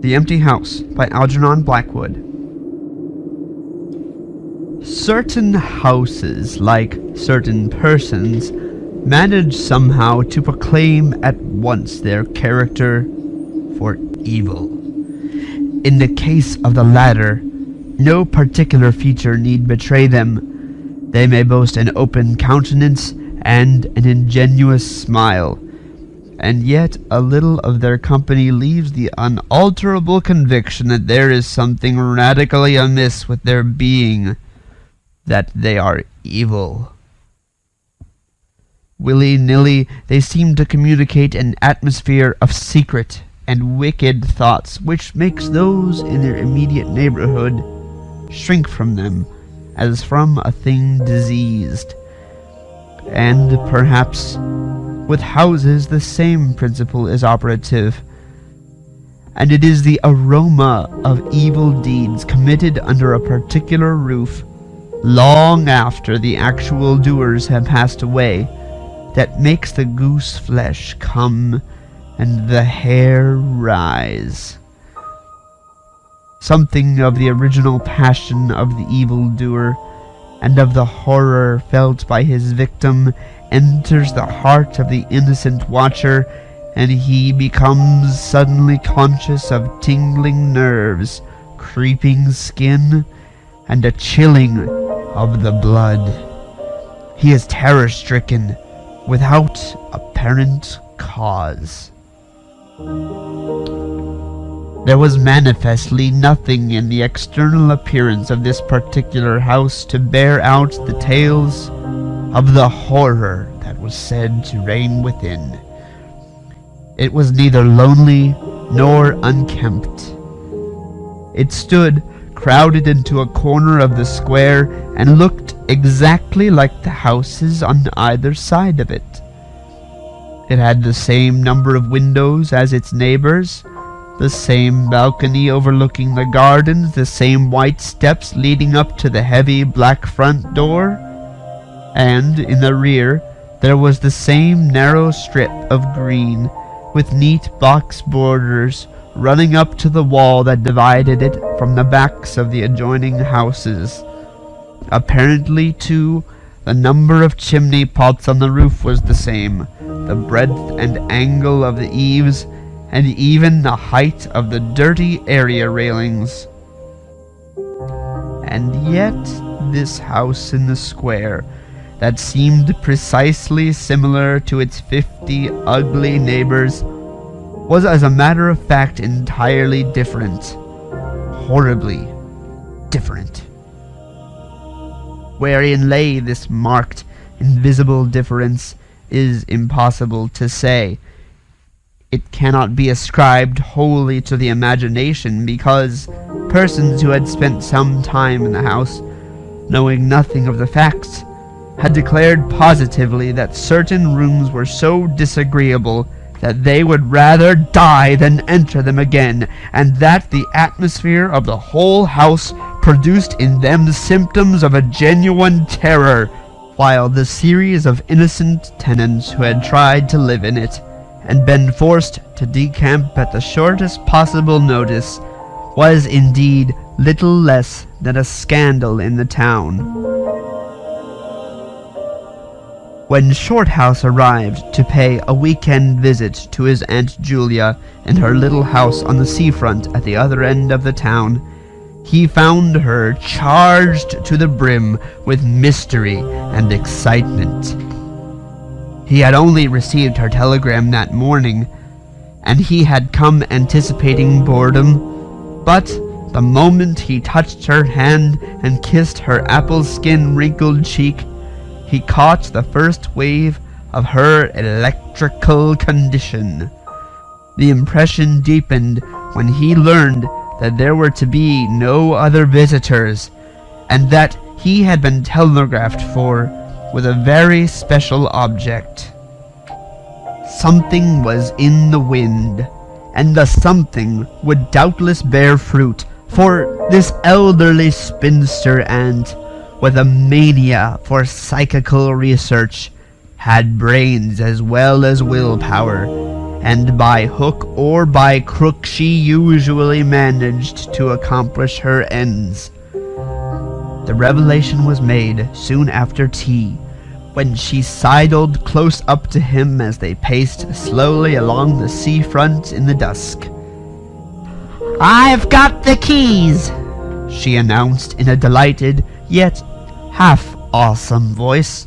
The Empty House by Algernon Blackwood. Certain houses, like certain persons, manage somehow to proclaim at once their character for evil. In the case of the latter, no particular feature need betray them. They may boast an open countenance and an ingenuous smile, and yet a little of their company leaves the unalterable conviction that there is something radically amiss with their being, that they are evil. Willy-nilly, they seem to communicate an atmosphere of secret and wicked thoughts which makes those in their immediate neighborhood shrink from them as from a thing diseased. And perhaps with houses the same principle is operative, and it is the aroma of evil deeds committed under a particular roof long after the actual doers have passed away that makes the goose flesh come and the hair rise. Something of the original passion of the evildoer and of the horror felt by his victim enters the heart of the innocent watcher, and he becomes suddenly conscious of tingling nerves, creeping skin, and a chilling of the blood. He is terror-stricken without apparent cause. There was manifestly nothing in the external appearance of this particular house to bear out the tales of the horror that was said to reign within. It was neither lonely nor unkempt. It stood crowded into a corner of the square and looked exactly like the houses on either side of it. It had the same number of windows as its neighbors, the same balcony overlooking the gardens, the same white steps leading up to the heavy black front door, and in the rear there was the same narrow strip of green with neat box borders running up to the wall that divided it from the backs of the adjoining houses. Apparently, too, the number of chimney pots on the roof was the same, the breadth and angle of the eaves, and even the height of the dirty area railings. And yet this house in the square, that seemed precisely similar to its 50 ugly neighbors, was as a matter of fact entirely different, horribly different. Wherein lay this marked, invisible difference is impossible to say. It cannot be ascribed wholly to the imagination, because persons who had spent some time in the house, knowing nothing of the facts, had declared positively that certain rooms were so disagreeable that they would rather die than enter them again, and that the atmosphere of the whole house produced in them symptoms of a genuine terror, while the series of innocent tenants who had tried to live in it, and been forced to decamp at the shortest possible notice, was indeed little less than a scandal in the town. When Shorthouse arrived to pay a weekend visit to his Aunt Julia in her little house on the seafront at the other end of the town, he found her charged to the brim with mystery and excitement. He had only received her telegram that morning, and he had come anticipating boredom, but the moment he touched her hand and kissed her apple-skin wrinkled cheek, he caught the first wave of her electrical condition. The impression deepened when he learned that there were to be no other visitors, and that he had been telegraphed for with a very special object. Something was in the wind, and the something would doubtless bear fruit, for this elderly spinster aunt, with a mania for psychical research, had brains as well as willpower, and by hook or by crook she usually managed to accomplish her ends. The revelation was made soon after tea, when she sidled close up to him as they paced slowly along the seafront in the dusk. "I've got the keys," she announced in a delighted, yet half-awesome voice.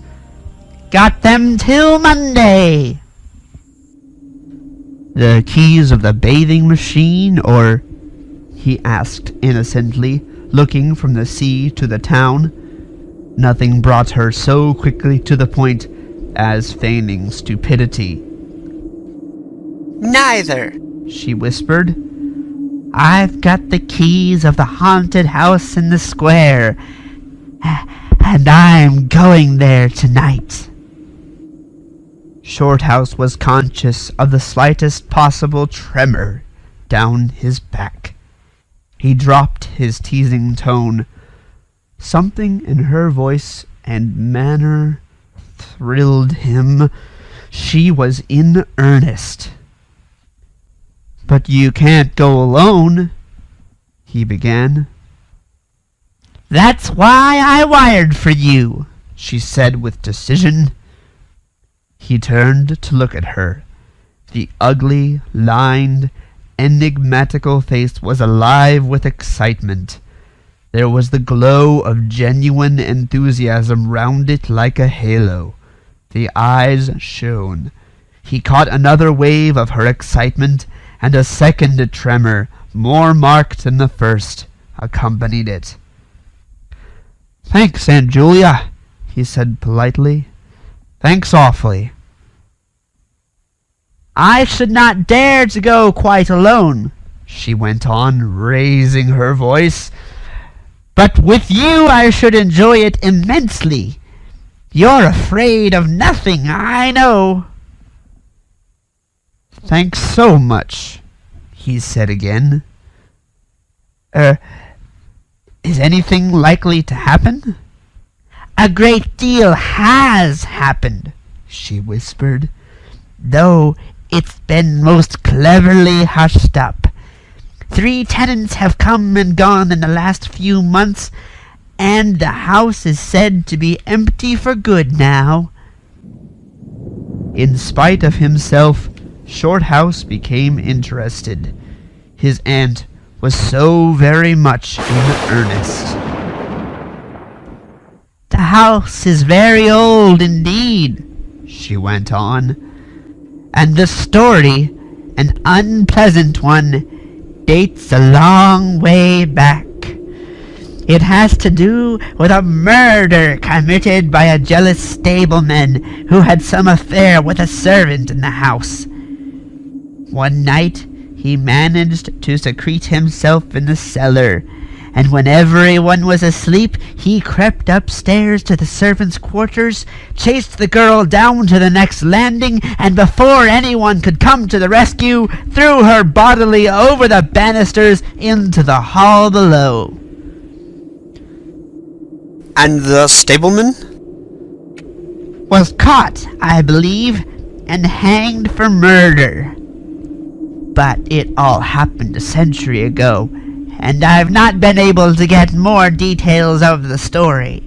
"Got them till Monday." "The keys of the bathing machine, or?" he asked innocently, looking from the sea to the town. Nothing brought her so quickly to the point as feigning stupidity. "Neither," she whispered. "I've got the keys of the haunted house in the square, and I'm going there tonight." Shorthouse was conscious of the slightest possible tremor down his back. He dropped his teasing tone. Something in her voice and manner thrilled him. She was in earnest. "But you can't go alone," he began. "That's why I wired for you," she said with decision. He turned to look at her. The ugly, lined, enigmatical face was alive with excitement. There was the glow of genuine enthusiasm round it like a halo. The eyes shone. He caught another wave of her excitement, and a second tremor, more marked than the first, accompanied it. "Thanks, Aunt Julia," he said politely. "Thanks awfully." "I should not dare to go quite alone," she went on, raising her voice. "But with you I should enjoy it immensely. You're afraid of nothing, I know." "Thanks so much," he said again. Is anything likely to happen?" "A great deal has happened," she whispered, "though it's been most cleverly hushed up. 3 tenants have come and gone in the last few months, and the house is said to be empty for good now." In spite of himself, Shorthouse became interested. His aunt was so very much in earnest. "The house is very old indeed," she went on, "and the story, an unpleasant one, dates a long way back. It has to do with a murder committed by a jealous stableman who had some affair with a servant in the house. One night he managed to secrete himself in the cellar, and when everyone was asleep he crept upstairs to the servants' quarters, chased the girl down to the next landing, and before anyone could come to the rescue, threw her bodily over the banisters into the hall below." "And the stableman?" "Was caught, I believe, and hanged for murder. But it all happened a century ago, and I've not been able to get more details of the story."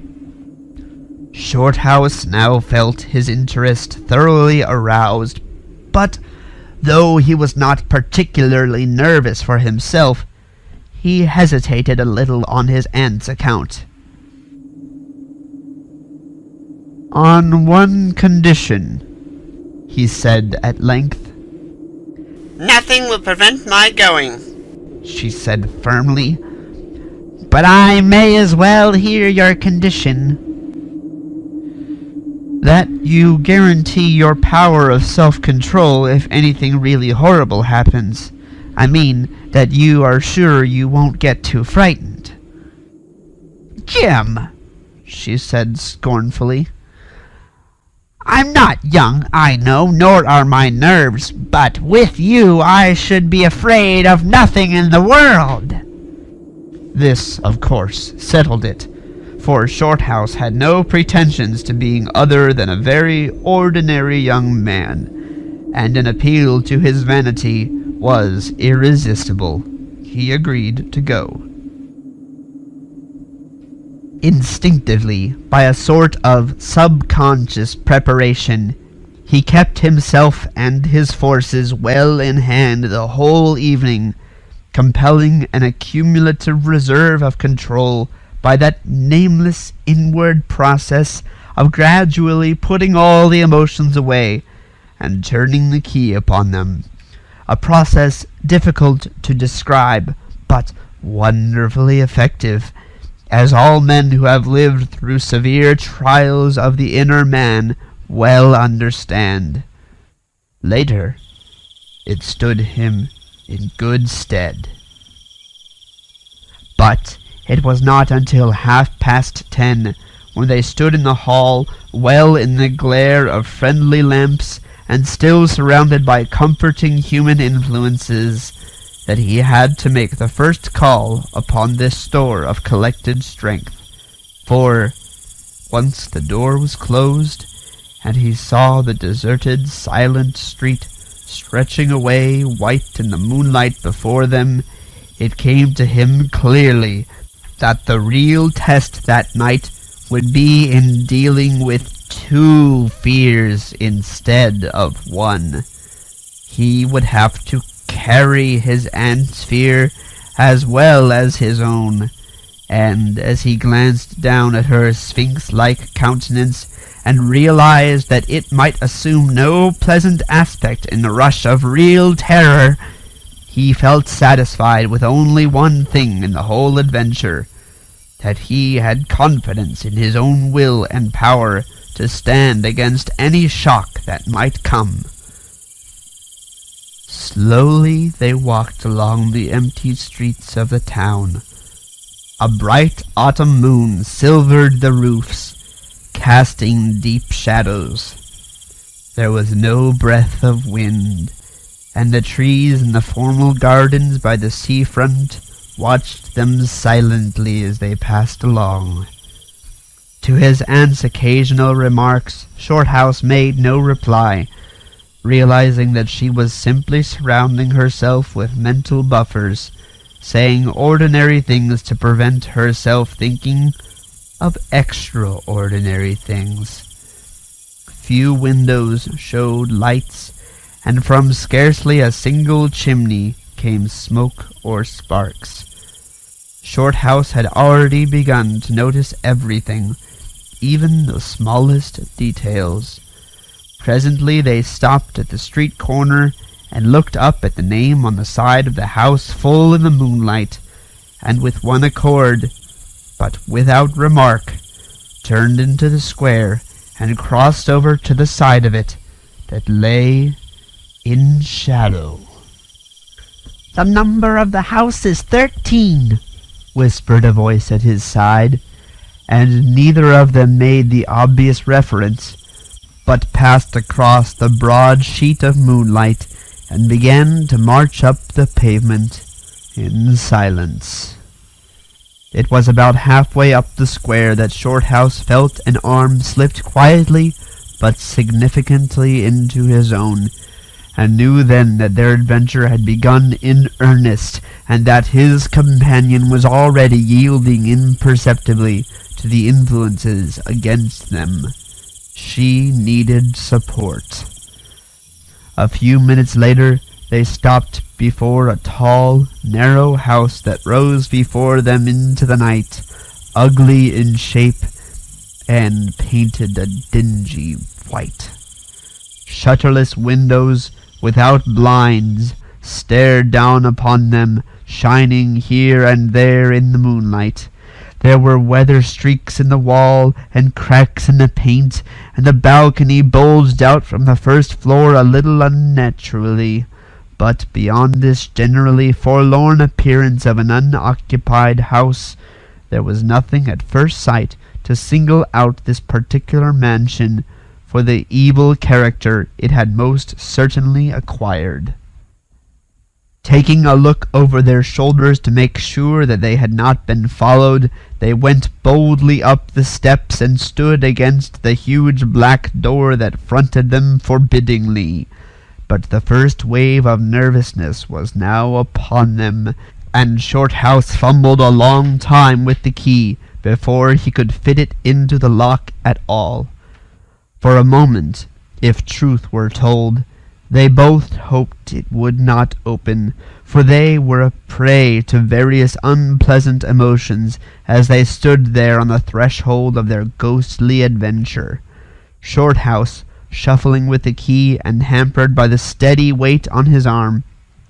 Shorthouse now felt his interest thoroughly aroused, but though he was not particularly nervous for himself, he hesitated a little on his aunt's account. "On one condition," he said at length. "Nothing will prevent my going," she said firmly. "But I may as well hear your condition." "That you guarantee your power of self-control if anything really horrible happens. I mean, that you are sure you won't get too frightened." "Jim," she said scornfully, "I'm not young, I know, nor are my nerves, but with you I should be afraid of nothing in the world." This, of course, settled it, for Shorthouse had no pretensions to being other than a very ordinary young man, and an appeal to his vanity was irresistible. He agreed to go. Instinctively, by a sort of subconscious preparation, he kept himself and his forces well in hand the whole evening, compelling an accumulative reserve of control by that nameless inward process of gradually putting all the emotions away and turning the key upon them, a process difficult to describe, but wonderfully effective, as all men who have lived through severe trials of the inner man well understand. Later, it stood him in good stead. But it was not until 10:30, when they stood in the hall, well in the glare of friendly lamps, and still surrounded by comforting human influences, that he had to make the first call upon this store of collected strength. For, once the door was closed, and he saw the deserted, silent street stretching away white in the moonlight before them, it came to him clearly that the real test that night would be in dealing with two fears instead of one. He would have to carry his aunt's fear as well as his own, and as he glanced down at her sphinx-like countenance and realized that it might assume no pleasant aspect in the rush of real terror, he felt satisfied with only one thing in the whole adventure, that he had confidence in his own will and power to stand against any shock that might come. Slowly they walked along the empty streets of the town. A bright autumn moon silvered the roofs, casting deep shadows. There was no breath of wind, and the trees in the formal gardens by the seafront watched them silently as they passed along. To his aunt's occasional remarks, Shorthouse made no reply, realizing that she was simply surrounding herself with mental buffers, saying ordinary things to prevent herself thinking of extraordinary things. Few windows showed lights, and from scarcely a single chimney came smoke or sparks. Shorthouse had already begun to notice everything, even the smallest details. Presently they stopped at the street corner and looked up at the name on the side of the house full in the moonlight, and with one accord, but without remark, turned into the square and crossed over to the side of it that lay in shadow. "The number of the house is 13, whispered a voice at his side, and neither of them made the obvious reference, but passed across the broad sheet of moonlight and began to march up the pavement in silence. It was about halfway up the square that Shorthouse felt an arm slipped quietly but significantly into his own, and knew then that their adventure had begun in earnest, and that his companion was already yielding imperceptibly to the influences against them. She needed support. A few minutes later, they stopped before a tall, narrow house that rose before them into the night, ugly in shape and painted a dingy white. Shutterless windows without blinds stared down upon them, shining here and there in the moonlight. There were weather streaks in the wall and cracks in the paint, and the balcony bulged out from the first floor a little unnaturally. But beyond this generally forlorn appearance of an unoccupied house, there was nothing at first sight to single out this particular mansion for the evil character it had most certainly acquired. Taking a look over their shoulders to make sure that they had not been followed, they went boldly up the steps and stood against the huge black door that fronted them forbiddingly. But the first wave of nervousness was now upon them, and Shorthouse fumbled a long time with the key before he could fit it into the lock at all. For a moment, if truth were told, they both hoped it would not open, for they were a prey to various unpleasant emotions as they stood there on the threshold of their ghostly adventure. Shorthouse, shuffling with the key and hampered by the steady weight on his arm,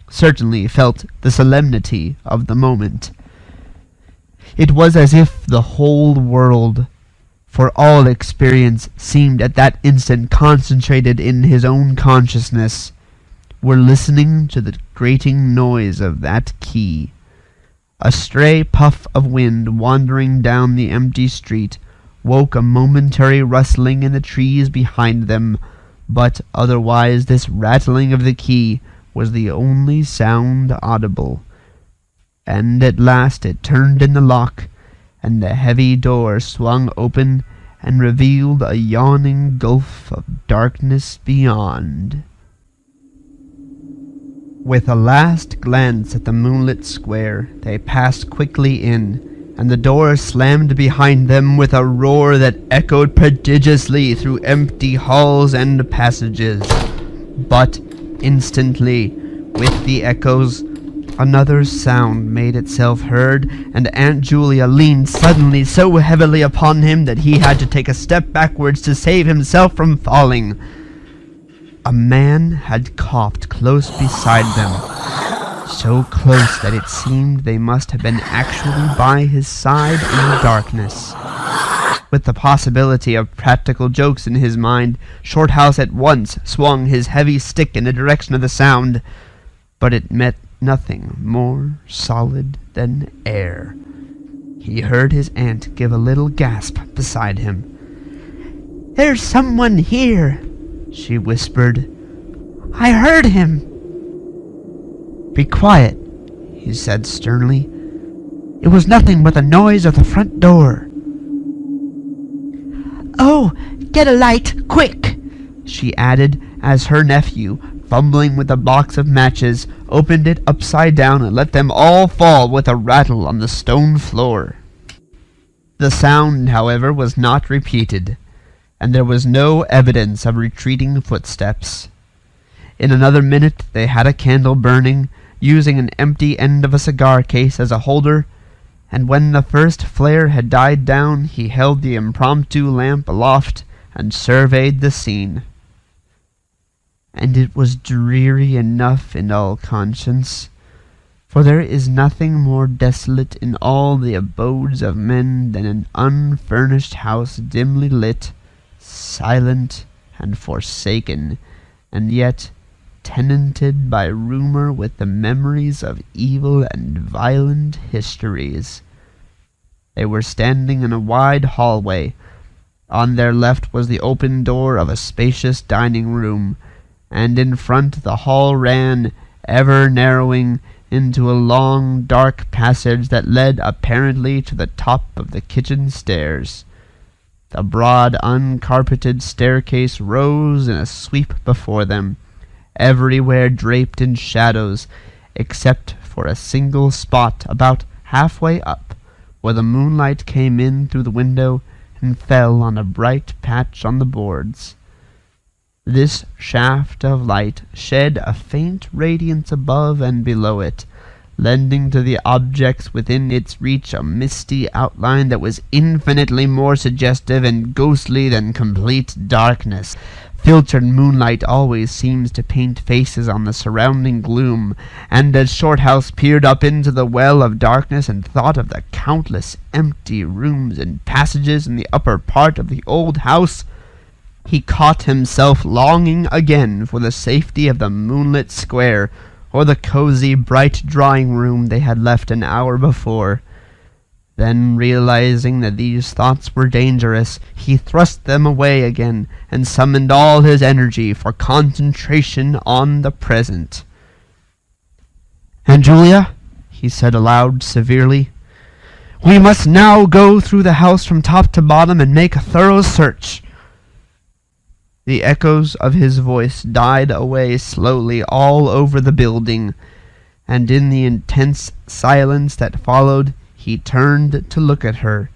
certainly felt the solemnity of the moment. It was as if the whole world, for all experience, seemed at that instant concentrated in his own consciousness, were listening to the grating noise of that key. A stray puff of wind wandering down the empty street woke a momentary rustling in the trees behind them, but otherwise this rattling of the key was the only sound audible. And at last it turned in the lock, and the heavy door swung open and revealed a yawning gulf of darkness beyond. With a last glance at the moonlit square, they passed quickly in, and the door slammed behind them with a roar that echoed prodigiously through empty halls and passages. But instantly, with the echoes, another sound made itself heard, and Aunt Julia leaned suddenly so heavily upon him that he had to take a step backwards to save himself from falling. A man had coughed close beside them, so close that it seemed they must have been actually by his side in the darkness. With the possibility of practical jokes in his mind, Shorthouse at once swung his heavy stick in the direction of the sound, but it met nothing more solid than air. He heard his aunt give a little gasp beside him. "There's someone here," she whispered. "I heard him." "Be quiet," he said sternly. "It was nothing but the noise of the front door." "Oh, get a light, quick!" she added, as her nephew, fumbling with a box of matches, opened it upside down and let them all fall with a rattle on the stone floor. The sound, however, was not repeated, and there was no evidence of retreating footsteps. In another minute they had a candle burning, using an empty end of a cigar case as a holder, and when the first flare had died down, he held the impromptu lamp aloft and surveyed the scene. And it was dreary enough in all conscience, for there is nothing more desolate in all the abodes of men than an unfurnished house dimly lit, silent and forsaken, and yet tenanted by rumor with the memories of evil and violent histories. They were standing in a wide hallway. On their left was the open door of a spacious dining room, and in front the hall ran, ever narrowing, into a long dark passage that led apparently to the top of the kitchen stairs. The broad uncarpeted staircase rose in a sweep before them, everywhere draped in shadows, except for a single spot about halfway up, where the moonlight came in through the window and fell on a bright patch on the boards. This shaft of light shed a faint radiance above and below it, lending to the objects within its reach a misty outline that was infinitely more suggestive and ghostly than complete darkness. Filtered moonlight always seems to paint faces on the surrounding gloom, and as Shorthouse peered up into the well of darkness and thought of the countless empty rooms and passages in the upper part of the old house, he caught himself longing again for the safety of the moonlit square, or the cozy, bright drawing-room they had left an hour before. Then, realizing that these thoughts were dangerous, he thrust them away again, and summoned all his energy for concentration on the present. "Aunt Julia," he said aloud severely, "we must now go through the house from top to bottom and make a thorough search." The echoes of his voice died away slowly all over the building, and in the intense silence that followed, he turned to look at her.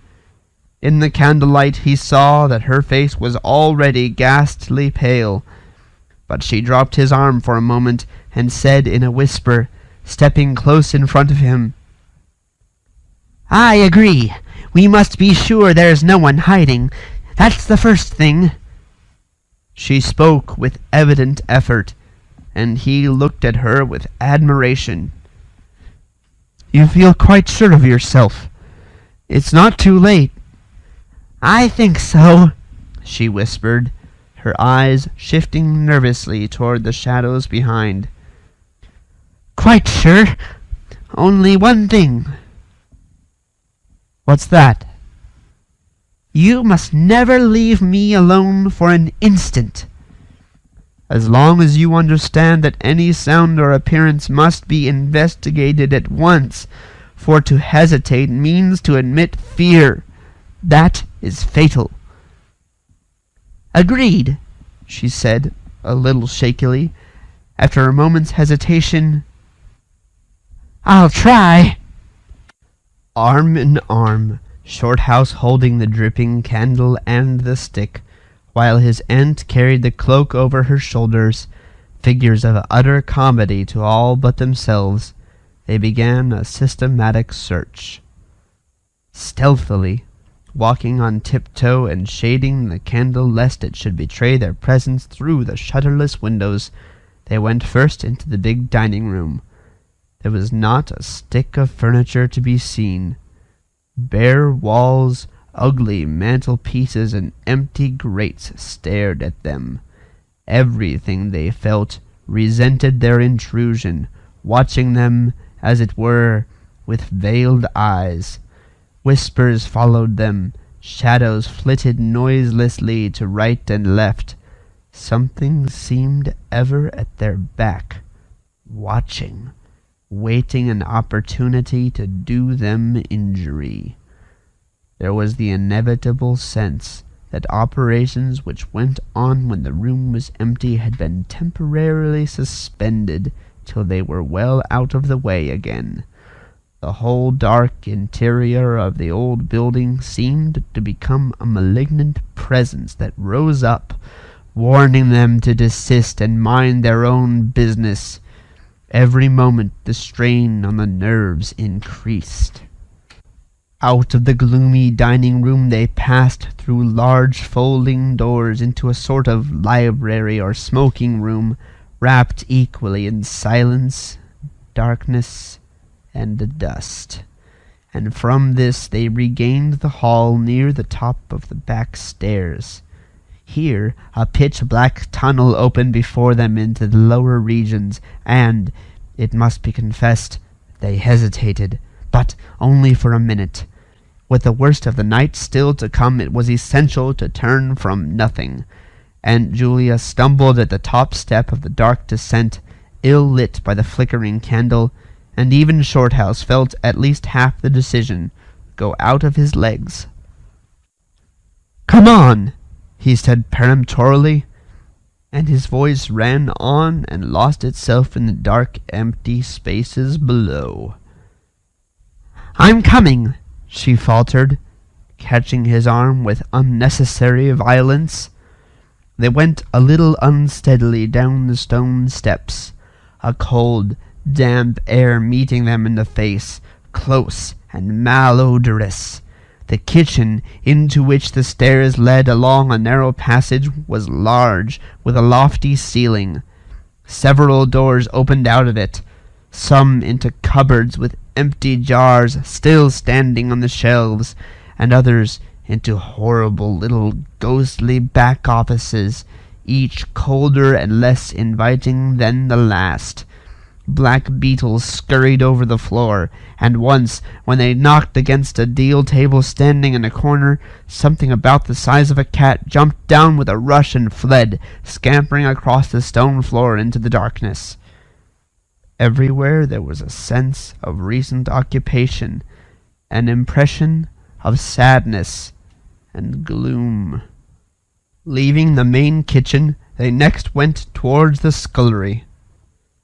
In the candlelight he saw that her face was already ghastly pale, but she dropped his arm for a moment and said in a whisper, stepping close in front of him, "I agree. We must be sure there's no one hiding. That's the first thing." She spoke with evident effort, and he looked at her with admiration. "You feel quite sure of yourself? It's not too late." "I think so," she whispered, her eyes shifting nervously toward the shadows behind. "Quite sure. Only one thing." "What's that?" "You must never leave me alone for an instant." "As long as you understand that any sound or appearance must be investigated at once, for to hesitate means to admit fear. That is fatal." "Agreed," she said, a little shakily. After a moment's hesitation, "I'll try." Arm in arm, Shorthouse holding the dripping candle and the stick, while his aunt carried the cloak over her shoulders, figures of utter comedy to all but themselves, they began a systematic search. Stealthily, walking on tiptoe and shading the candle lest it should betray their presence through the shutterless windows, they went first into the big dining room. There was not a stick of furniture to be seen. Bare walls, ugly mantelpieces, and empty grates stared at them. Everything, they felt, resented their intrusion, watching them, as it were, with veiled eyes. Whispers followed them. Shadows flitted noiselessly to right and left. Something seemed ever at their back, watching, waiting an opportunity to do them injury. There was the inevitable sense that operations which went on when the room was empty had been temporarily suspended till they were well out of the way again. The whole dark interior of the old building seemed to become a malignant presence that rose up, warning them to desist and mind their own business. Every moment the strain on the nerves increased. Out of the gloomy dining room they passed through large folding doors into a sort of library or smoking room, wrapped equally in silence, darkness, and dust. And from this they regained the hall near the top of the back stairs. Here a pitch-black tunnel opened before them into the lower regions, and, it must be confessed, they hesitated, but only for a minute. With the worst of the night still to come, it was essential to turn from nothing. Aunt Julia stumbled at the top step of the dark descent, ill-lit by the flickering candle, and even Shorthouse felt at least half the decision go out of his legs. "Come on," he said peremptorily, and his voice ran on and lost itself in the dark, empty spaces below. "I'm coming," she faltered, catching his arm with unnecessary violence. They went a little unsteadily down the stone steps, a cold, damp air meeting them in the face, close and malodorous. The kitchen, into which the stairs led along a narrow passage, was large, with a lofty ceiling. Several doors opened out of it, some into cupboards with empty jars still standing on the shelves, and others into horrible little ghostly back offices, each colder and less inviting than the last. Black beetles scurried over the floor, and once, when they knocked against a deal table standing in a corner, something about the size of a cat jumped down with a rush and fled, scampering across the stone floor into the darkness. Everywhere there was a sense of recent occupation, an impression of sadness and gloom. Leaving the main kitchen, they next went towards the scullery.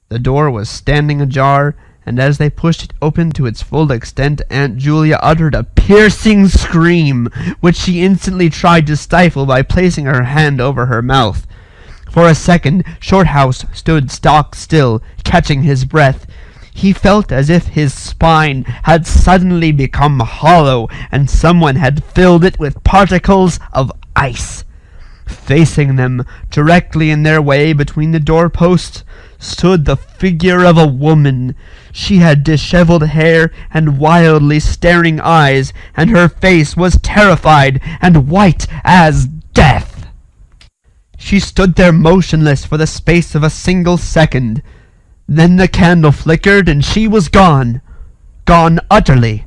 The door was standing ajar, and as they pushed it open to its full extent, Aunt Julia uttered a piercing scream, which she instantly tried to stifle by placing her hand over her mouth. For a second, Shorthouse stood stock still, catching his breath. He felt as if his spine had suddenly become hollow, and someone had filled it with particles of ice. Facing them, directly in their way between the doorposts, stood the figure of a woman. She had disheveled hair and wildly staring eyes, and her face was terrified and white as death. She stood there motionless for the space of a single second. Then the candle flickered, and she was gone. Gone utterly.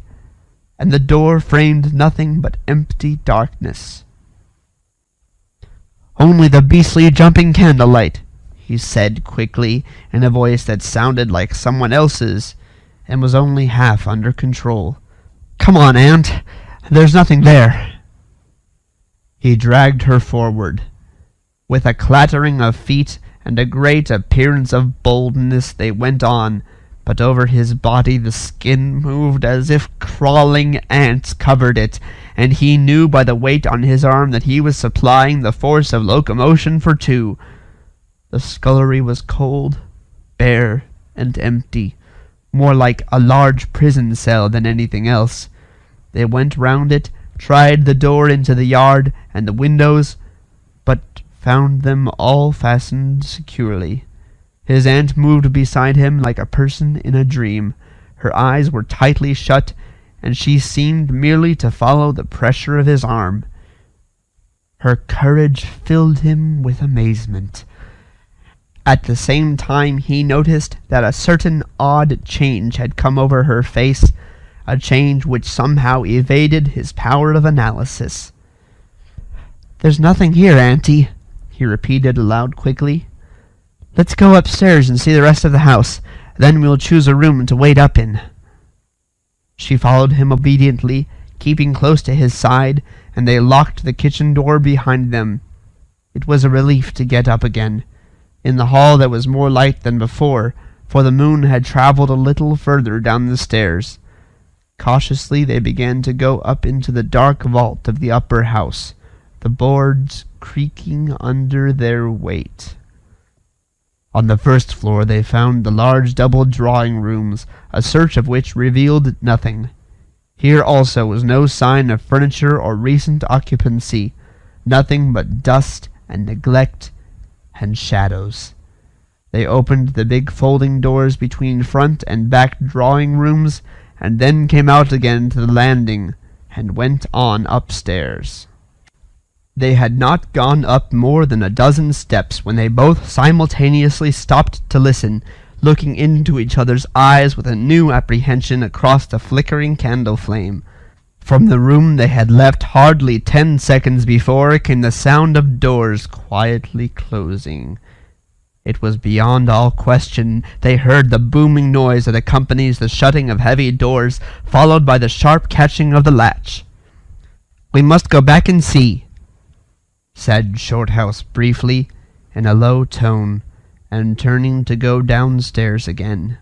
And the door framed nothing but empty darkness. "Only the beastly jumping candlelight," he said quickly, in a voice that sounded like someone else's, and was only half under control. "Come on, Aunt. There's nothing there." He dragged her forward. With a clattering of feet and a great appearance of boldness they went on, but over his body the skin moved as if crawling ants covered it, and he knew by the weight on his arm that he was supplying the force of locomotion for two. The scullery was cold, bare, and empty, more like a large prison cell than anything else. They went round it, tried the door into the yard and the windows, but found them all fastened securely. His aunt moved beside him like a person in a dream. Her eyes were tightly shut, and she seemed merely to follow the pressure of his arm. Her courage filled him with amazement. At the same time he noticed that a certain odd change had come over her face, a change which somehow evaded his power of analysis. "There's nothing here, Auntie," he repeated aloud quickly. "Let's go upstairs and see the rest of the house. Then we'll choose a room to wait up in." She followed him obediently, keeping close to his side, and they locked the kitchen door behind them. It was a relief to get up again. In the hall there was more light than before, for the moon had travelled a little further down the stairs. Cautiously they began to go up into the dark vault of the upper house, the boards creaking under their weight. On the first floor they found the large double drawing rooms, a search of which revealed nothing. Here also was no sign of furniture or recent occupancy, nothing but dust and neglect and shadows. They opened the big folding doors between front and back drawing rooms, and then came out again to the landing, and went on upstairs. They had not gone up more than a dozen steps when they both simultaneously stopped to listen, looking into each other's eyes with a new apprehension across the flickering candle flame. From the room they had left hardly 10 seconds before came the sound of doors quietly closing. It was beyond all question. They heard the booming noise that accompanies the shutting of heavy doors, followed by the sharp catching of the latch. "We must go back and see," said Shorthouse briefly, in a low tone, and turning to go downstairs again.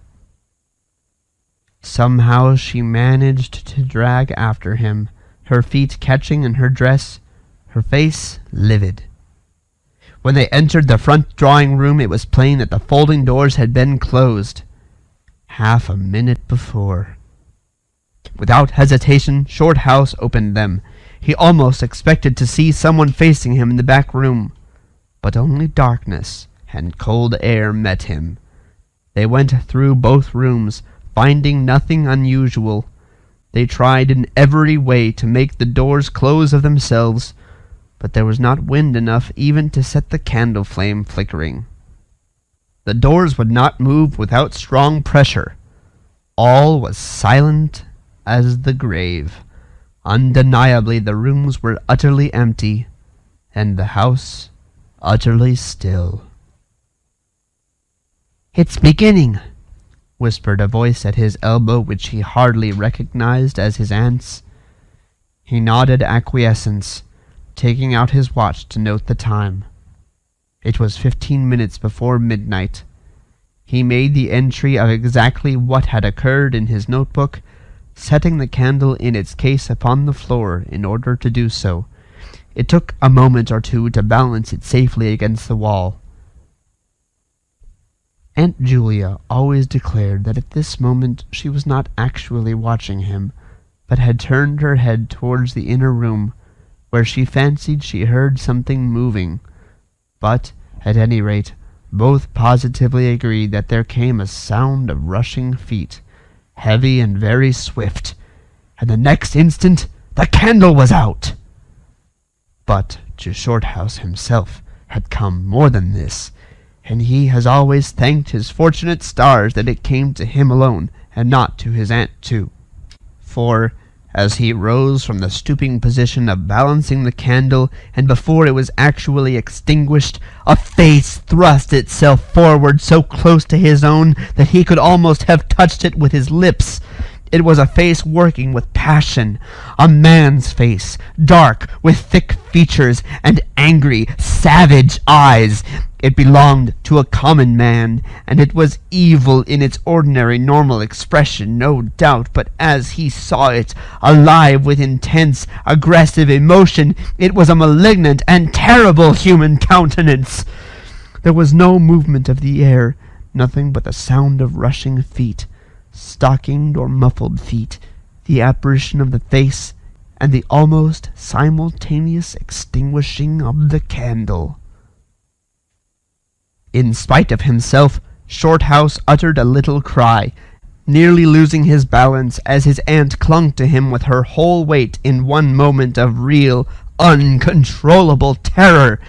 Somehow she managed to drag after him, her feet catching in her dress, her face livid. When they entered the front drawing-room, it was plain that the folding doors had been closed half a minute before. Without hesitation, Shorthouse opened them. He almost expected to see someone facing him in the back room, but only darkness and cold air met him. They went through both rooms, finding nothing unusual. They tried in every way to make the doors close of themselves, but there was not wind enough even to set the candle flame flickering. The doors would not move without strong pressure. All was silent as the grave. Undeniably the rooms were utterly empty, and the house utterly still. "It's beginning," whispered a voice at his elbow which he hardly recognized as his aunt's. He nodded acquiescence. taking out his watch to note the time. It was 15 minutes before midnight. He made the entry of exactly what had occurred in his notebook, setting the candle in its case upon the floor in order to do so. It took a moment or two to balance it safely against the wall. Aunt Julia always declared that at this moment she was not actually watching him, but had turned her head towards the inner room, where she fancied she heard something moving. But, at any rate, both positively agreed that there came a sound of rushing feet, heavy and very swift, and the next instant the candle was out. But to Shorthouse himself had come more than this, and he has always thanked his fortunate stars that it came to him alone, and not to his aunt too. For, as he rose from the stooping position of balancing the candle, and before it was actually extinguished, a face thrust itself forward so close to his own that he could almost have touched it with his lips. It was a face working with passion, a man's face, dark, with thick features and angry, savage eyes. It belonged to a common man, and it was evil in its ordinary normal expression, no doubt, but as he saw it, alive with intense, aggressive emotion, it was a malignant and terrible human countenance. There was no movement of the air, nothing but the sound of rushing feet, stockinged or muffled feet, the apparition of the face, and the almost simultaneous extinguishing of the candle. In spite of himself, Shorthouse uttered a little cry, nearly losing his balance as his aunt clung to him with her whole weight in one moment of real, uncontrollable terror.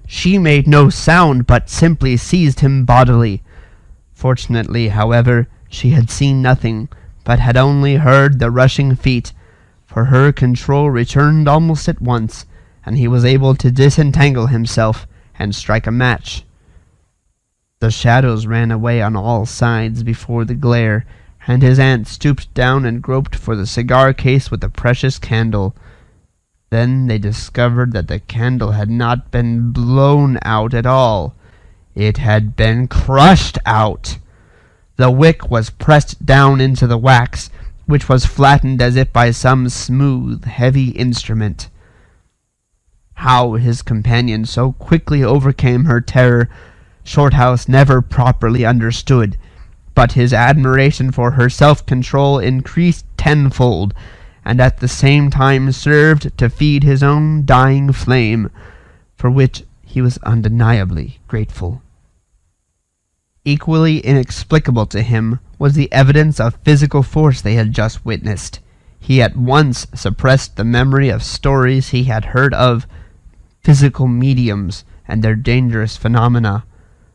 She made no sound, but simply seized him bodily. Fortunately, however, she had seen nothing, but had only heard the rushing feet, for her control returned almost at once, and he was able to disentangle himself and strike a match. The shadows ran away on all sides before the glare, and his aunt stooped down and groped for the cigar case with the precious candle. Then they discovered that the candle had not been blown out at all. It had been crushed out. The wick was pressed down into the wax, which was flattened as if by some smooth, heavy instrument. How his companion so quickly overcame her terror, Shorthouse never properly understood, but his admiration for her self-control increased tenfold, and at the same time served to feed his own dying flame, for which he was undeniably grateful. Equally inexplicable to him was the evidence of physical force they had just witnessed. He at once suppressed the memory of stories he had heard of physical mediums and their dangerous phenomena,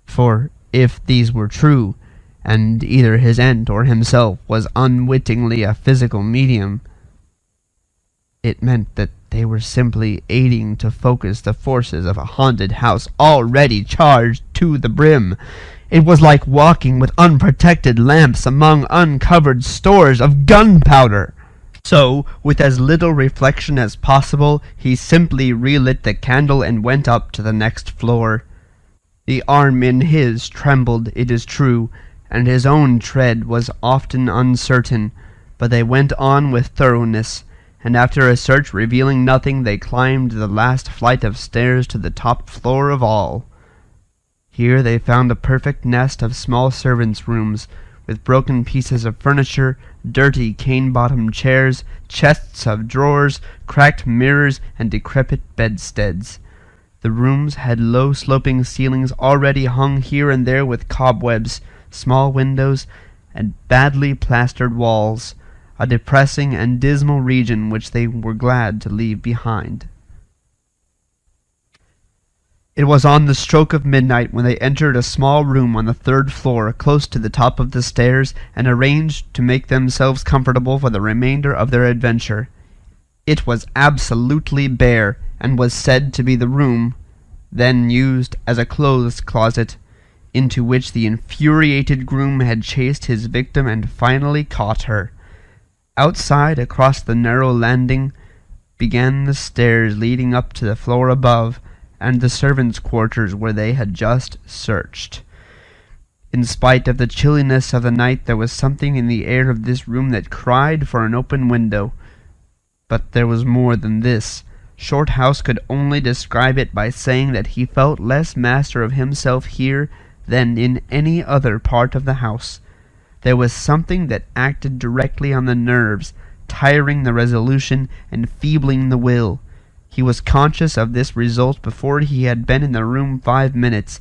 for if these were true, and either his aunt or himself was unwittingly a physical medium, it meant that they were simply aiding to focus the forces of a haunted house already charged to the brim. It was like walking with unprotected lamps among uncovered stores of gunpowder. So, with as little reflection as possible, he simply relit the candle and went up to the next floor. The arm in his trembled, it is true, and his own tread was often uncertain, but they went on with thoroughness, and after a search revealing nothing, they climbed the last flight of stairs to the top floor of all. Here they found a perfect nest of small servants' rooms, with broken pieces of furniture, dirty cane-bottomed chairs, chests of drawers, cracked mirrors, and decrepit bedsteads. The rooms had low sloping ceilings already hung here and there with cobwebs, small windows, and badly plastered walls, a depressing and dismal region which they were glad to leave behind. It was on the stroke of midnight when they entered a small room on the third floor, close to the top of the stairs, and arranged to make themselves comfortable for the remainder of their adventure. It was absolutely bare, and was said to be the room, then used as a clothes closet, into which the infuriated groom had chased his victim and finally caught her. Outside, across the narrow landing, began the stairs leading up to the floor above, and the servants' quarters where they had just searched. In spite of the chilliness of the night, there was something in the air of this room that cried for an open window. But there was more than this. Shorthouse could only describe it by saying that he felt less master of himself here than in any other part of the house. There was something that acted directly on the nerves, tiring the resolution, enfeebling the will. He was conscious of this result before he had been in the room 5 minutes,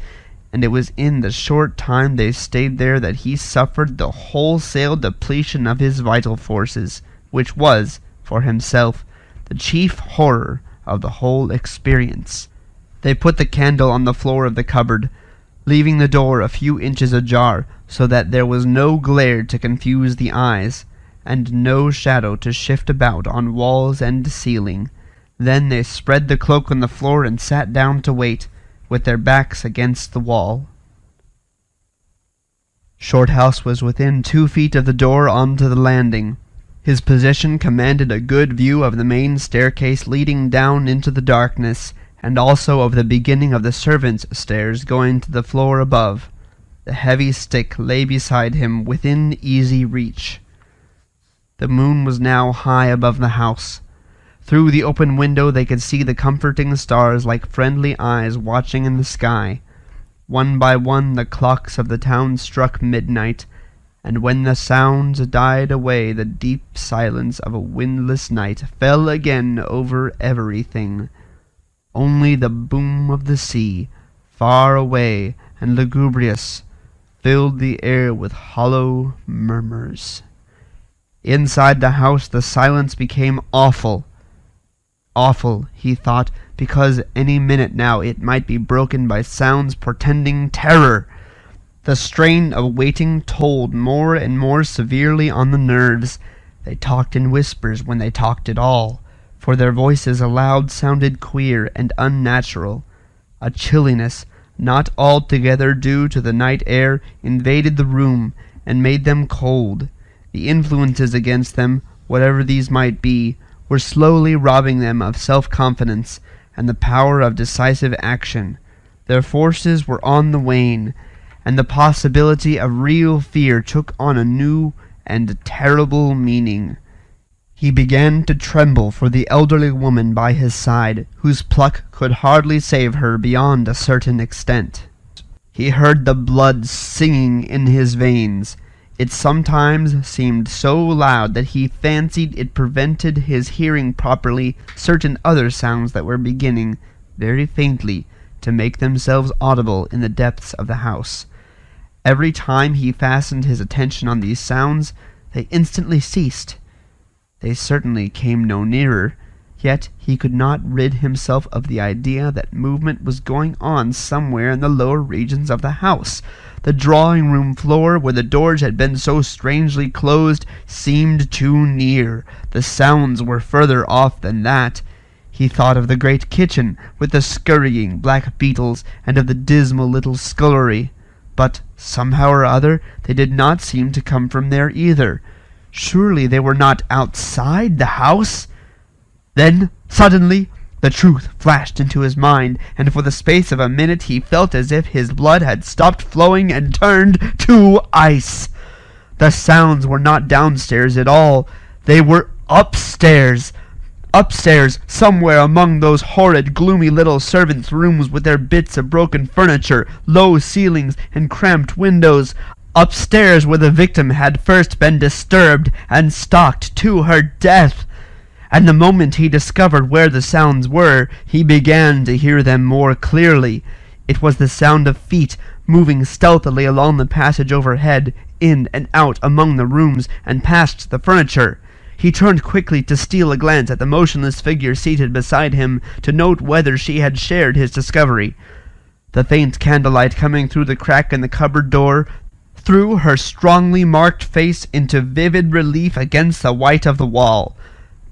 and it was in the short time they stayed there that he suffered the wholesale depletion of his vital forces, which was, for himself, the chief horror of the whole experience. They put the candle on the floor of the cupboard, leaving the door a few inches ajar, so that there was no glare to confuse the eyes, and no shadow to shift about on walls and ceiling. Then they spread the cloak on the floor and sat down to wait, with their backs against the wall. Shorthouse was within 2 feet of the door onto the landing. His position commanded a good view of the main staircase leading down into the darkness, and also of the beginning of the servants' stairs going to the floor above. The heavy stick lay beside him within easy reach. The moon was now high above the house. Through the open window they could see the comforting stars like friendly eyes watching in the sky. One by one the clocks of the town struck midnight, and when the sounds died away the deep silence of a windless night fell again over everything. Only the boom of the sea, far away and lugubrious, filled the air with hollow murmurs. Inside the house the silence became awful. Awful, he thought, because any minute now it might be broken by sounds portending terror. The strain of waiting told more and more severely on the nerves. They talked in whispers when they talked at all, for their voices aloud sounded queer and unnatural. A chilliness, not altogether due to the night air, invaded the room and made them cold. The influences against them, whatever these might be, were slowly robbing them of self-confidence and the power of decisive action. Their forces were on the wane, and the possibility of real fear took on a new and terrible meaning. He began to tremble for the elderly woman by his side, whose pluck could hardly save her beyond a certain extent. He heard the blood singing in his veins. It sometimes seemed so loud that he fancied it prevented his hearing properly certain other sounds that were beginning, very faintly, to make themselves audible in the depths of the house. Every time he fastened his attention on these sounds, they instantly ceased. They certainly came no nearer, yet he could not rid himself of the idea that movement was going on somewhere in the lower regions of the house. The drawing-room floor, where the doors had been so strangely closed, seemed too near. The sounds were further off than that. He thought of the great kitchen, with the scurrying black beetles, and of the dismal little scullery. But, somehow or other, they did not seem to come from there either. Surely they were not outside the house? Then, suddenly, the truth flashed into his mind, and for the space of a minute he felt as if his blood had stopped flowing and turned to ice. The sounds were not downstairs at all. They were upstairs. Upstairs, somewhere among those horrid, gloomy little servants' rooms with their bits of broken furniture, low ceilings, and cramped windows. Upstairs, where the victim had first been disturbed and stalked to her death. And the moment he discovered where the sounds were, he began to hear them more clearly. It was the sound of feet moving stealthily along the passage overhead, in and out among the rooms, and past the furniture. He turned quickly to steal a glance at the motionless figure seated beside him, to note whether she had shared his discovery. The faint candlelight coming through the crack in the cupboard door threw her strongly marked face into vivid relief against the white of the wall.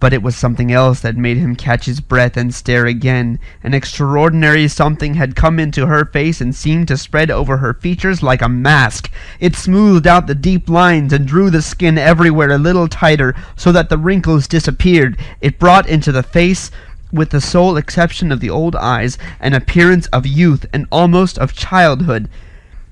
But it was something else that made him catch his breath and stare again. An extraordinary something had come into her face and seemed to spread over her features like a mask. It smoothed out the deep lines and drew the skin everywhere a little tighter so that the wrinkles disappeared. It brought into the face, with the sole exception of the old eyes, an appearance of youth and almost of childhood.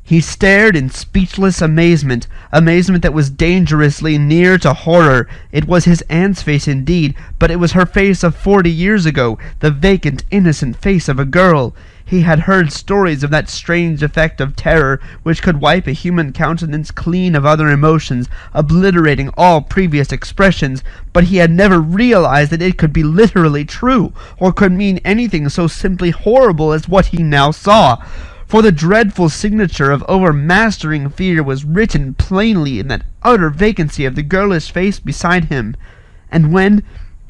He stared in speechless amazement that was dangerously near to horror. It was his aunt's face indeed, but it was her face of 40 years ago, the vacant, innocent face of a girl. He had heard stories of that strange effect of terror which could wipe a human countenance clean of other emotions, obliterating all previous expressions, but he had never realized that it could be literally true, or could mean anything so simply horrible as what he now saw. For the dreadful signature of overmastering fear was written plainly in that utter vacancy of the girlish face beside him. And when,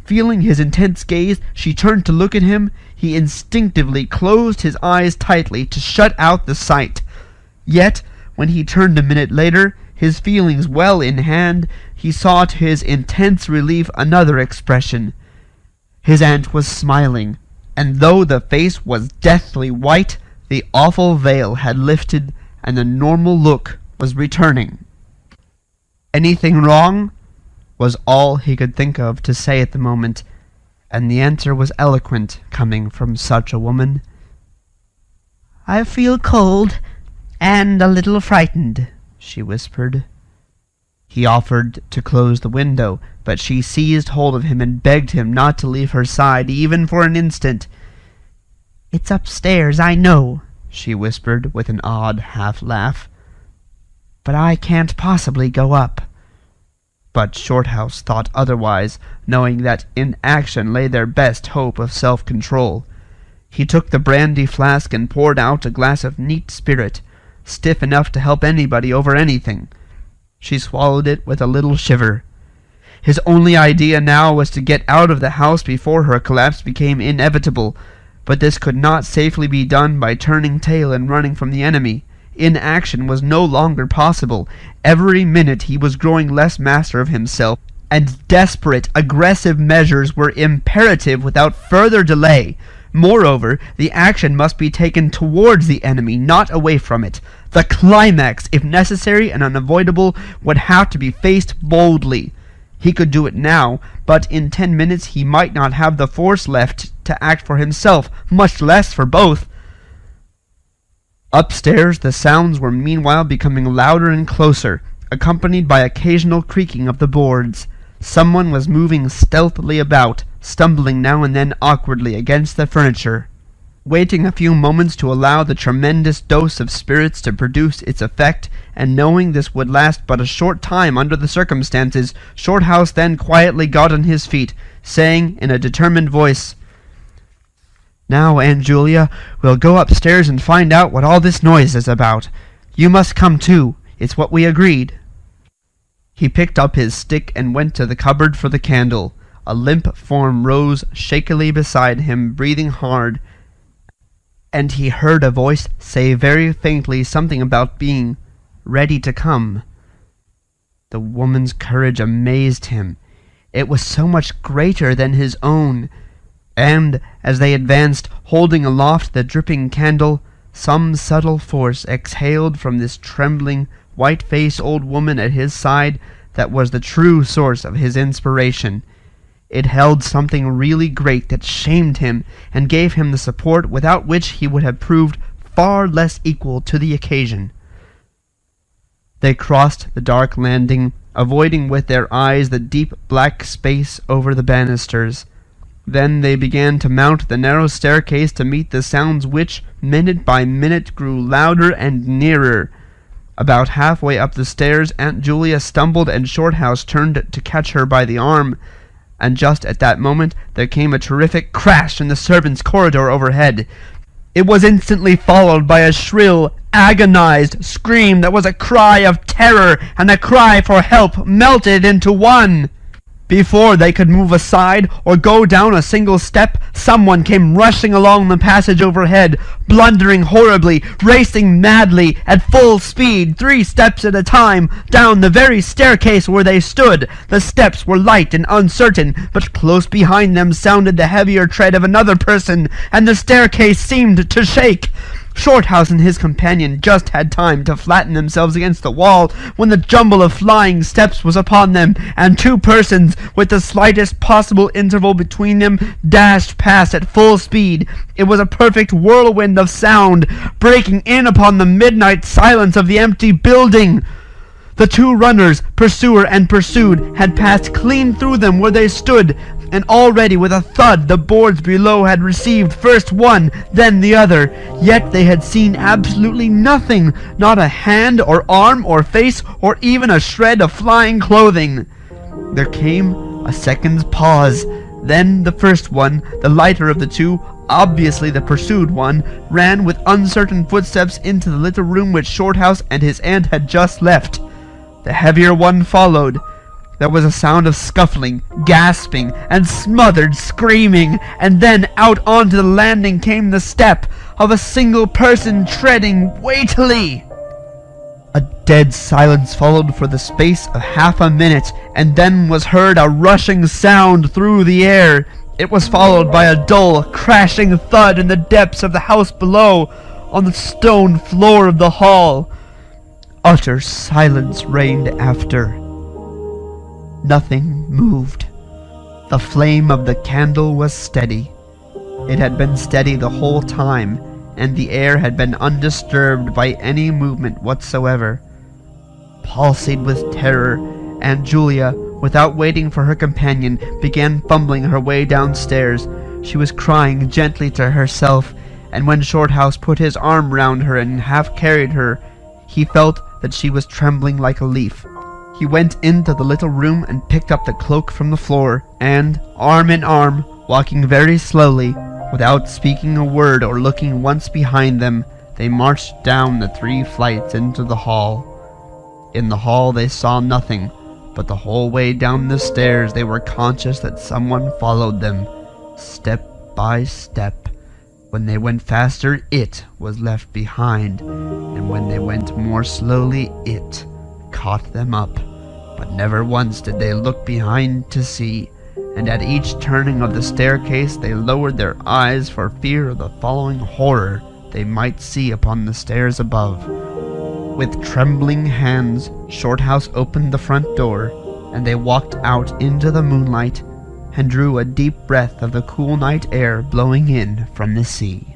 feeling his intense gaze, she turned to look at him, he instinctively closed his eyes tightly to shut out the sight. Yet, when he turned a minute later, his feelings well in hand, he saw to his intense relief another expression. His aunt was smiling, and though the face was deathly white, the awful veil had lifted, and the normal look was returning. "Anything wrong?" was all he could think of to say at the moment, and the answer was eloquent, coming from such a woman. "I feel cold, and a little frightened," she whispered. He offered to close the window, but she seized hold of him and begged him not to leave her side, even for an instant. "It's upstairs, I know," she whispered with an odd half-laugh. "But I can't possibly go up." But Shorthouse thought otherwise, knowing that in action lay their best hope of self-control. He took the brandy flask and poured out a glass of neat spirit, stiff enough to help anybody over anything. She swallowed it with a little shiver. His only idea now was to get out of the house before her collapse became inevitable, but this could not safely be done by turning tail and running from the enemy. Inaction was no longer possible. Every minute he was growing less master of himself, and desperate, aggressive measures were imperative without further delay. Moreover, the action must be taken towards the enemy, not away from it. The climax, if necessary and unavoidable, would have to be faced boldly. He could do it now, but in 10 minutes he might not have the force left to act for himself, much less for both. Upstairs the sounds were meanwhile becoming louder and closer, accompanied by occasional creaking of the boards. Someone was moving stealthily about, stumbling now and then awkwardly against the furniture. Waiting a few moments to allow the tremendous dose of spirits to produce its effect, and knowing this would last but a short time under the circumstances, Shorthouse then quietly got on his feet, saying in a determined voice, "Now, Aunt Julia, we'll go upstairs and find out what all this noise is about. You must come too. It's what we agreed." He picked up his stick and went to the cupboard for the candle. A limp form rose shakily beside him, breathing hard, and he heard a voice say very faintly something about being ready to come. The woman's courage amazed him. It was so much greater than his own, and, as they advanced, holding aloft the dripping candle, some subtle force exhaled from this trembling, white-faced old woman at his side that was the true source of his inspiration. It held something really great that shamed him and gave him the support without which he would have proved far less equal to the occasion. They crossed the dark landing, avoiding with their eyes the deep black space over the banisters. Then they began to mount the narrow staircase to meet the sounds which, minute by minute, grew louder and nearer. About halfway up the stairs, Aunt Julia stumbled and Shorthouse turned to catch her by the arm, and just at that moment there came a terrific crash in the servants' corridor overhead. It was instantly followed by a shrill, agonized scream that was a cry of terror and a cry for help melted into one. Before they could move aside or go down a single step, someone came rushing along the passage overhead, blundering horribly, racing madly at full speed, 3 steps at a time, down the very staircase where they stood. The steps were light and uncertain, but close behind them sounded the heavier tread of another person, and the staircase seemed to shake. Shorthouse and his companion just had time to flatten themselves against the wall when the jumble of flying steps was upon them, and 2 persons, with the slightest possible interval between them, dashed past at full speed. It was a perfect whirlwind of sound, breaking in upon the midnight silence of the empty building. The 2 runners, pursuer and pursued, had passed clean through them where they stood, and already with a thud the boards below had received first one, then the other. Yet they had seen absolutely nothing, not a hand or arm or face or even a shred of flying clothing. There came a second's pause. Then the first one, the lighter of the 2, obviously the pursued one, ran with uncertain footsteps into the little room which Shorthouse and his aunt had just left. The heavier one followed. There was a sound of scuffling, gasping, and smothered screaming, and then out onto the landing came the step of a single person treading weightily. A dead silence followed for the space of half a minute, and then was heard a rushing sound through the air. It was followed by a dull, crashing thud in the depths of the house below, on the stone floor of the hall. Utter silence reigned after. Nothing moved. The flame of the candle was steady. It had been steady the whole time, and the air had been undisturbed by any movement whatsoever. Palsied with terror, Aunt Julia, without waiting for her companion, began fumbling her way downstairs. She was crying gently to herself, and when Shorthouse put his arm round her and half carried her, he felt that she was trembling like a leaf. He went into the little room and picked up the cloak from the floor, and, arm in arm, walking very slowly, without speaking a word or looking once behind them, they marched down the 3 flights into the hall. In the hall they saw nothing, but the whole way down the stairs they were conscious that someone followed them, step by step. When they went faster, it was left behind, and when they went more slowly, it caught them up. But never once did they look behind to see, and at each turning of the staircase they lowered their eyes for fear of the following horror they might see upon the stairs above. With trembling hands, Shorthouse opened the front door, and they walked out into the moonlight and drew a deep breath of the cool night air blowing in from the sea.